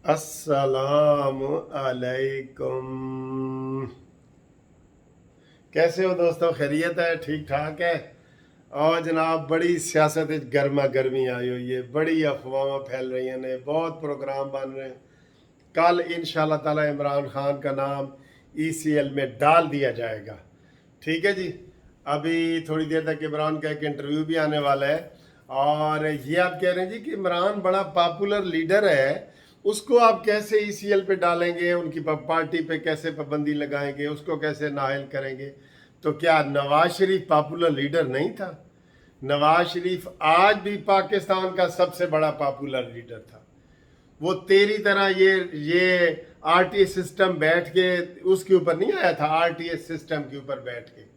अस्सलाम अलैकुम। कैसे हो दोस्तों? खैरियत है? ठीक ठाक है? और जनाब बड़ी सियासत गर्मा गर्मी आई हुई है, बड़ी अफवाह फैल रही हैं ने, बहुत प्रोग्राम बन रहे हैं। कल इंशाल्लाह ताला इमरान खान का नाम ECL में डाल दिया जाएगा। ठीक है जी। अभी थोड़ी देर तक इमरान का एक इंटरव्यू भी आने वाला है, और ये आप कह रहे हैं जी कि इमरान बड़ा पॉपुलर लीडर है, उसको आप कैसे ECL पे डालेंगे, उनकी पार्टी पे कैसे पाबंदी लगाएंगे, उसको कैसे नाअहल करेंगे? तो क्या नवाज शरीफ पॉपुलर लीडर नहीं था? नवाज शरीफ आज भी पाकिस्तान का सबसे बड़ा पॉपुलर लीडर था। वो तेरी तरह ये RTS सिस्टम बैठ के उसके ऊपर नहीं आया था, RTS सिस्टम के ऊपर बैठ के।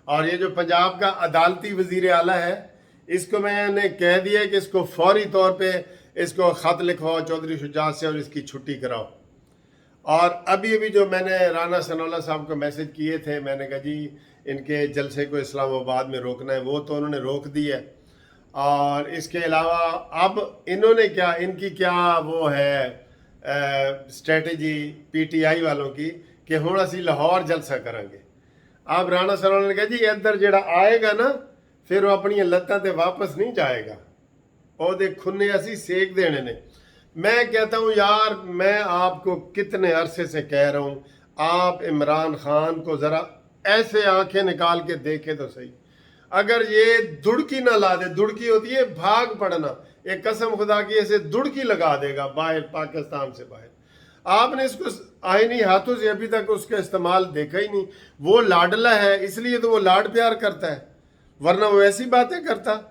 और ये जो पंजाब का अदालती वजीर आला है, इसको मैंने कह दिया कि इसको फौरी तौर पे इसको ख़त लिखवाओ चौधरी शुजात से और इसकी छुट्टी कराओ। और अभी अभी जो मैंने राना सनाउल्लाह साहब को मैसेज किए थे, मैंने कहा जी इनके जलसे को इस्लामाबाद में रोकना है, वो तो उन्होंने रोक दिया है। और इसके अलावा अब इन्होंने क्या, इनकी क्या वो है स्ट्रेटजी PTI वालों की कि हुण असी लाहौर जलसा करांगे। अब राणा सनाउल्लाह ने कहा जी इधर जेड़ा आएगा ना, फिर वो अपनी लत्तां ते वापस नहीं जाएगा, ਉਹਦੇ खुन्ने असी सेक देने ने। मैं कहता हूँ यार, मैं आपको कितने अरसे से कह रहा हूँ, आप इमरान खान को ज़रा ऐसे आंखें निकाल के देखे तो सही। अगर ये दुड़की ना ला दे, दुड़की होती है भाग पड़ना, एक कसम खुदा की ऐसे दुड़की लगा देगा बाहर, पाकिस्तान से बाहर। आपने इसको आईनी हाथों से अभी तक उसका इस्तेमाल देखा ही नहीं। वो लाडला है इसलिए तो वो लाड प्यार करता है, वरना वो ऐसी बातें करता।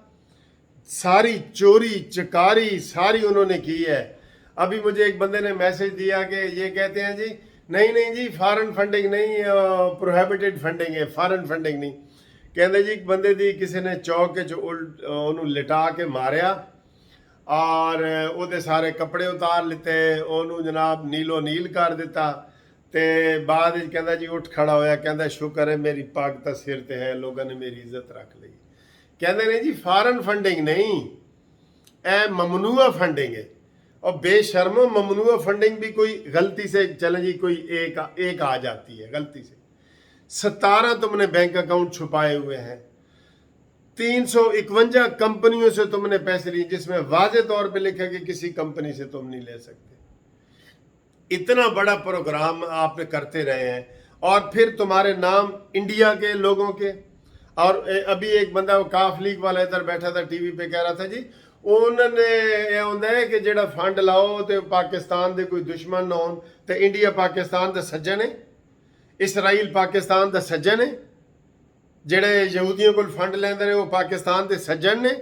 सारी चोरी चकारी सारी उन्होंने की है। अभी मुझे एक बंदे ने मैसेज दिया कि ये कहते हैं जी नहीं नहीं जी फॉरेन फंडिंग नहीं, प्रोहिबिटेड फंडिंग है, फॉरेन फंडिंग नहीं। कहते जी बंदे दी किसी ने चौक के उन्होंने लिटा के मारिया और ਉਹਦੇ सारे कपड़े उतार लिते, ਉਹਨੂੰ जनाब नीलो नील कर दिता। ते बाद कहता जी उठ खड़ा होया, कहता शुक्र है मेरी पग तो सिर ते है, लोगों ने मेरी इज्जत रख ली। कहते नहीं जी फॉरेन फंडिंग नहीं, ए ममनुआ फंडिंग है। और बेशर्मो ममनुआ फंडिंग भी कोई गलती से चले जी कोई एक आ जाती है गलती से। 17 तुमने बैंक अकाउंट छुपाए हुए हैं, 351 कंपनियों से तुमने पैसे लिए, जिसमें वाजे तौर पे लिखा कि किसी कंपनी से तुम नहीं ले सकते। इतना बड़ा प्रोग्राम आप करते रहे हैं, और फिर तुम्हारे नाम इंडिया के लोगों के। और अभी एक बंदा वो काफ लीग वाला इधर बैठा था टीवी पे, कह रहा था जी उन्होंने ये होंदा है कि जेड़ा फंड लाओ तो पाकिस्तान दे कोई दुश्मन ना होन, तो इंडिया पाकिस्तान दा सज्जन है, इसराइल पाकिस्तान दा सज्जन है, जेड़े यहूदियों को फंड लेंदे रहे वो पाकिस्तान दे सज्जन ने।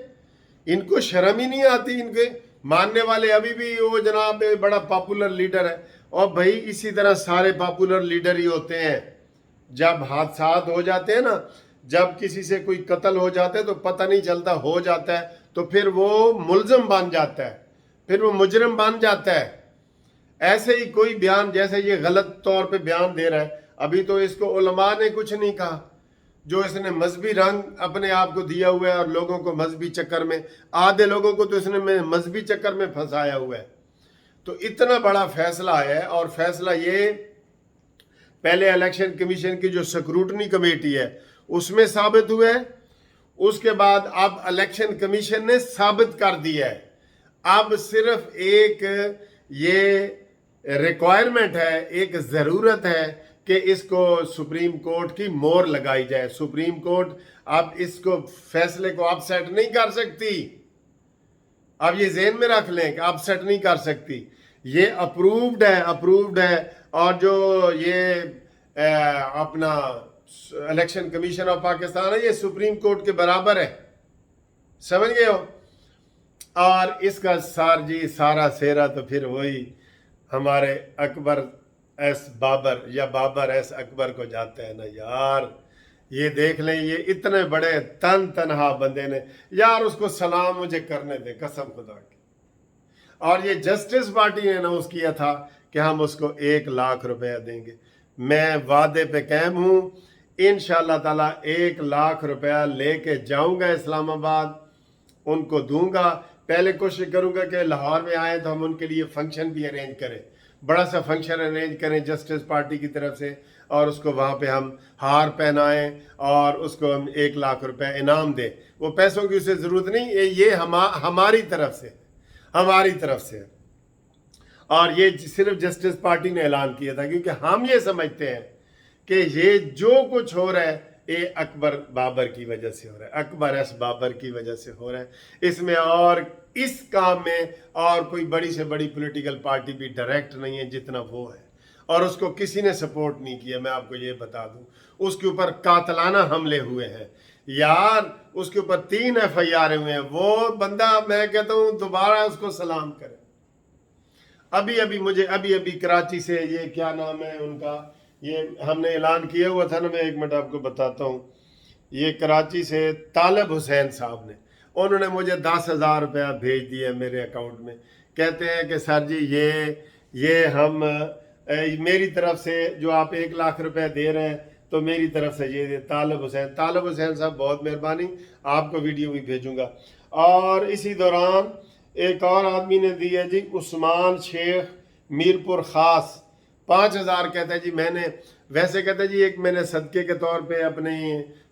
इनको शर्म ही नहीं आती। इनके मानने वाले अभी भी वो जनाब बड़ा पॉपुलर लीडर है। और भाई इसी तरह सारे पॉपुलर लीडर ही होते हैं। जब हादसात हो जाते हैं ना, जब किसी से कोई कत्ल हो जाता है तो पता नहीं चलता, हो जाता है तो फिर वो मुलजम बन जाता है, फिर वो मुजरिम बन जाता है। ऐसे ही कोई बयान, जैसे ये गलत तौर पे बयान दे रहा है, अभी तो इसको उलमा ने कुछ नहीं कहा, जो इसने मजहबी रंग अपने आप को दिया हुआ है और लोगों को मजहबी चक्कर में, आधे लोगों को तो इसने मजहबी चक्कर में फंसाया हुआ है। तो इतना बड़ा फैसला है, और फैसला ये पहले इलेक्शन कमीशन की जो स्क्रूटनी कमेटी है उसमें साबित हुआ है, उसके बाद अब इलेक्शन कमीशन ने साबित कर दिया है। अब सिर्फ एक ये रिक्वायरमेंट है, एक ज़रूरत है कि इसको सुप्रीम कोर्ट की मोहर लगाई जाए। सुप्रीम कोर्ट अब इसको फैसले को अपसेट नहीं कर सकती। अब ये ज़हन में रख लें कि अपसेट नहीं कर सकती। ये अप्रूव्ड है, अप्रूव्ड है। और जो ये अपना इलेक्शन कमीशन ऑफ पाकिस्तान है, ये सुप्रीम कोर्ट के बराबर है, समझ गए हो। और इसका सारा सेरा तो फिर वही हमारे अकबर एस बाबर या बाबर एस अकबर को जाता है ना यार। ये देख लें, ये इतने बड़े तनहा बंदे ने यार, उसको सलाम मुझे करने दे कसम खुदा की। और ये जस्टिस पार्टी ने अनाउंस किया था कि हम उसको 1 लाख रुपया देंगे। मैं वादे पे कायम हूँ, इंशाअल्लाह ताला 1 लाख रुपया लेके जाऊंगा इस्लामाबाद, उनको दूंगा, पहले कोशिश करूंगा कि लाहौर में आए तो हम उनके लिए फंक्शन भी अरेंज करें, बड़ा सा फंक्शन अरेंज करें जस्टिस पार्टी की तरफ से, और उसको वहाँ पे हम हार पहनाएं और उसको हम 1 लाख रुपए इनाम दें। वो पैसों की उसे ज़रूरत नहीं, ये हमारी तरफ से, हमारी तरफ से। और ये सिर्फ जस्टिस पार्टी ने ऐलान किया था, क्योंकि हम ये समझते हैं कि ये जो कुछ हो रहा है ये अकबर बाबर की वजह से हो रहा है, अकबर एस बाबर की वजह से हो रहा है। इसमें और इस काम में और कोई बड़ी से बड़ी पॉलिटिकल पार्टी भी डायरेक्ट नहीं है जितना वो है, और उसको किसी ने सपोर्ट नहीं किया। मैं आपको ये बता दूं, उसके ऊपर कातलाना हमले हुए हैं यार, उसके ऊपर 3 FIR हुए हैं। वो बंदा, मैं कहता हूं दोबारा उसको सलाम करें। अभी अभी कराची से, ये क्या नाम है उनका, ये हमने ऐलान किया हुआ था ना, मैं 1 मिनट आपको बताता हूँ। ये कराची से तालिब हुसैन साहब ने, उन्होंने मुझे 10,000 रुपया भेज दिया मेरे अकाउंट में। कहते हैं कि सर जी ये हम मेरी तरफ से जो आप 1 लाख रुपया दे रहे हैं तो मेरी तरफ से ये तालिब हुसैन साहब, बहुत मेहरबानी, आपको वीडियो भी भेजूंगा। और इसी दौरान एक और आदमी ने दिया जी, उस्मान शेख मीरपुर खास, 5,000। कहता है जी मैंने, वैसे कहता है जी एक मैंने सदके के तौर पे अपने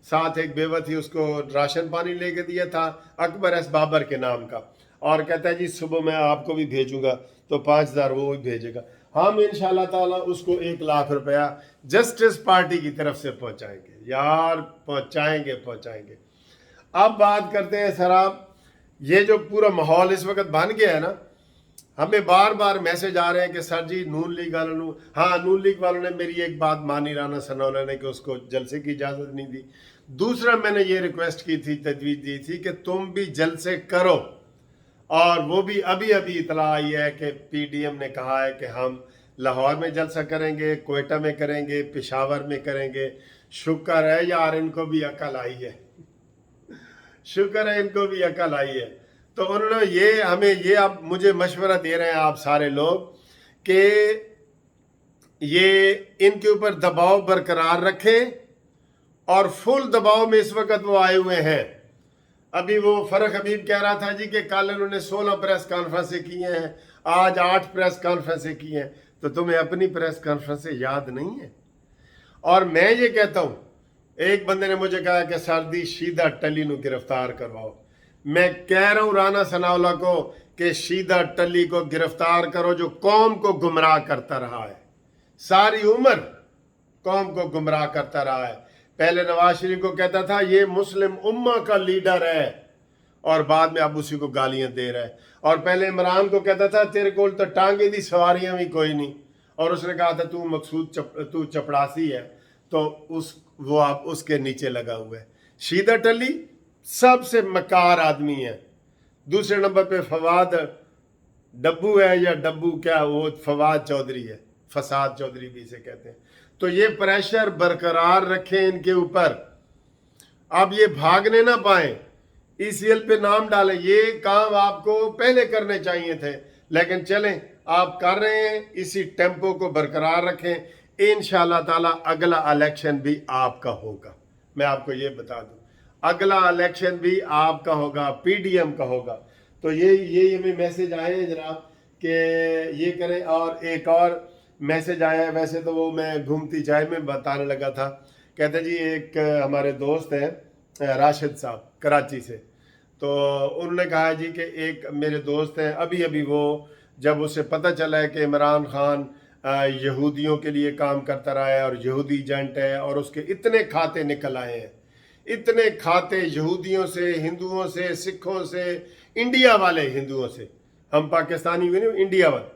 साथ एक बेवा थी उसको राशन पानी लेके दिया था अकबर एस बाबर के नाम का, और कहता है जी सुबह मैं आपको भी भेजूंगा, तो 5,000 वो भी भेजेगा। हम इंशाल्लाह ताला उसको 1 लाख रुपया जस्टिस पार्टी की तरफ से पहुंचाएंगे यार, पहुंचाएंगे। अब बात करते हैं सर, आप ये जो पूरा माहौल इस वक्त बन गया है ना, हमें बार बार मैसेज आ रहे हैं कि सर जी नून लीग वालों, हाँ नून लीग वालों ने मेरी एक बात मानी, राना सनाउल्लाह ने, कि उसको जलसे की इजाज़त नहीं दी। दूसरा मैंने ये रिक्वेस्ट की थी, तजवीज़ दी थी कि तुम भी जलसे करो, और वो भी अभी इतला आई है कि PDM ने कहा है कि हम लाहौर में जलसा करेंगे, कोयटा में करेंगे, पेशावर में करेंगे। शुक्र है यार इनको भी अकल आई है, शुक्र है इनको भी अकल आई है। तो उन्होंने ये हमें, ये आप मुझे मशवरा दे रहे हैं आप सारे लोग, कि ये इनके ऊपर दबाव बरकरार रखें, और फुल दबाव में इस वक्त वो आए हुए हैं। अभी वो फरक हबीब कह रहा था जी कि कल उन्होंने 16 प्रेस कॉन्फ्रेंसें की हैं, आज 8 प्रेस कॉन्फ्रेंसें की हैं, तो तुम्हें अपनी प्रेस कॉन्फ्रेंसें याद नहीं है? और मैं ये कहता हूं, एक बंदे ने मुझे कहा कि सरदी शीदा टली को गिरफ्तार करवाओ। मैं कह रहा हूं राना सनाउल्लाह को कि शीदा टली को गिरफ्तार करो, जो कौम को गुमराह करता रहा है, सारी उम्र कौम को गुमराह करता रहा है। पहले नवाज शरीफ को कहता था ये मुस्लिम उम्मा का लीडर है, और बाद में अब उसी को गालियां दे रहा है। और पहले इमरान को कहता था तेरे को तो टांगे दी सवारियां भी कोई नहीं, और उसने कहा था तू मकसूद तू चपड़ासी है, तो वो आप उसके नीचे लगा हुआ है। शीदा टली सबसे मकार आदमी है। दूसरे नंबर पे फवाद डब्बू है, या डब्बू क्या, वो फवाद चौधरी है, फसाद चौधरी भी इसे कहते हैं। तो ये प्रेशर बरकरार रखें इनके ऊपर, अब ये भागने ना पाए, ECL पे नाम डालें। ये काम आपको पहले करने चाहिए थे, लेकिन चलें आप कर रहे हैं, इसी टेम्पो को बरकरार रखें। इंशाल्लाह ताला अगला इलेक्शन भी आपका होगा, मैं आपको ये बता दूं, अगला इलेक्शन भी आपका होगा, PDM का होगा। तो ये हमें मैसेज आए हैं जनाब कि ये करें। और एक और मैसेज आया है, वैसे तो वो मैं घूमती चाय में बताने लगा था। कहते जी एक हमारे दोस्त हैं राशिद साहब कराची से, तो उन्होंने कहा जी कि एक मेरे दोस्त हैं, अभी वो जब उसे पता चला है कि इमरान खान यहूदियों के लिए काम करता रहा है और यहूदी एजेंट है, और उसके इतने खाते निकल आए हैं, इतने खाते यहूदियों से, हिंदुओं से, सिखों से, इंडिया वाले हिंदुओं से, हम पाकिस्तानी भी नहीं, इंडिया वाले,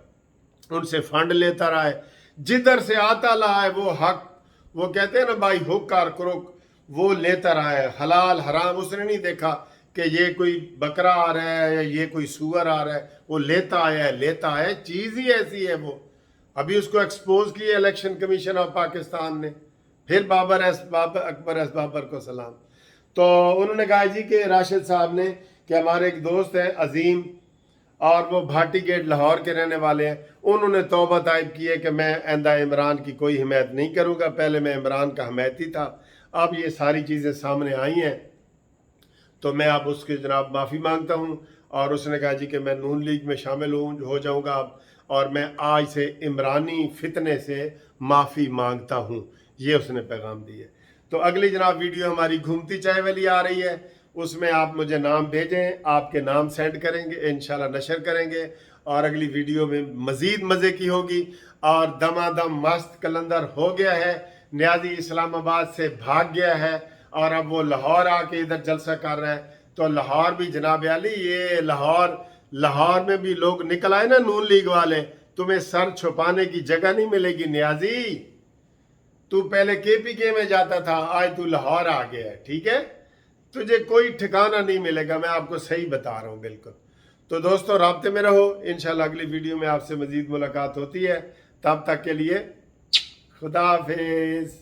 उनसे फंड लेता रहा है। जिधर से आता रहा है वो हक, वो कहते हैं ना भाई हुक और क्रुक, वो लेता रहा है। हलाल हराम उसने नहीं देखा कि ये कोई बकरा आ रहा है या ये कोई सूअर आ रहा है, वो लेता है, चीज़ ही ऐसी है वो। अभी उसको एक्सपोज किया इलेक्शन कमीशन ऑफ पाकिस्तान ने, फिर अकबर एस बाबर को सलाम। तो उन्होंने कहा जी कि राशिद साहब ने कि हमारे एक दोस्त हैं अजीम, और वो भाटी गेट लाहौर के रहने वाले हैं, उन्होंने तौबा ताइब की है कि मैं आइंदा इमरान की कोई हिमायत नहीं करूँगा, पहले मैं इमरान का हमायती था। अब ये सारी चीज़ें सामने आई हैं, तो मैं अब उसके जनाब माफ़ी मांगता हूँ, اور اس نے کہا جی کہ میں نون لیگ میں شامل ہو جاؤں گا اب، اور میں آج سے عمرانی فتنے سے معافی مانگتا ہوں، یہ اس نے پیغام دی ہے۔ تو اگلی جناب ویڈیو ہماری گھومتی چائے والی آ رہی ہے، اس میں آپ مجھے نام بھیجیں، آپ کے نام سینڈ کریں گے، انشاءاللہ نشر کریں گے، اور اگلی ویڈیو میں مزید مزے کی ہوگی۔ اور دمادم مست کلندر ہو گیا ہے، نیازی اسلام آباد سے بھاگ گیا ہے اور اب وہ لاہور آ کے ادھر جلسہ کر رہا ہے۔ تو لاہور بھی جناب علی، یہ لاہور میں بھی لوگ نکل آئے نا نون لیگ والے، تمہیں سر چھپانے کی جگہ نہیں ملے گی نیازی۔ تو پہلے کے پی کے میں جاتا تھا، آج تو لاہور آ گیا ہے، ٹھیک ہے؟ تجھے کوئی ٹھکانہ نہیں ملے گا، میں آپ کو صحیح بتا رہا ہوں بالکل۔ تو دوستو رابطے میں رہو، انشاءاللہ اگلی ویڈیو میں آپ سے مزید ملاقات ہوتی ہے، تب تک کے لیے خدا حافظ۔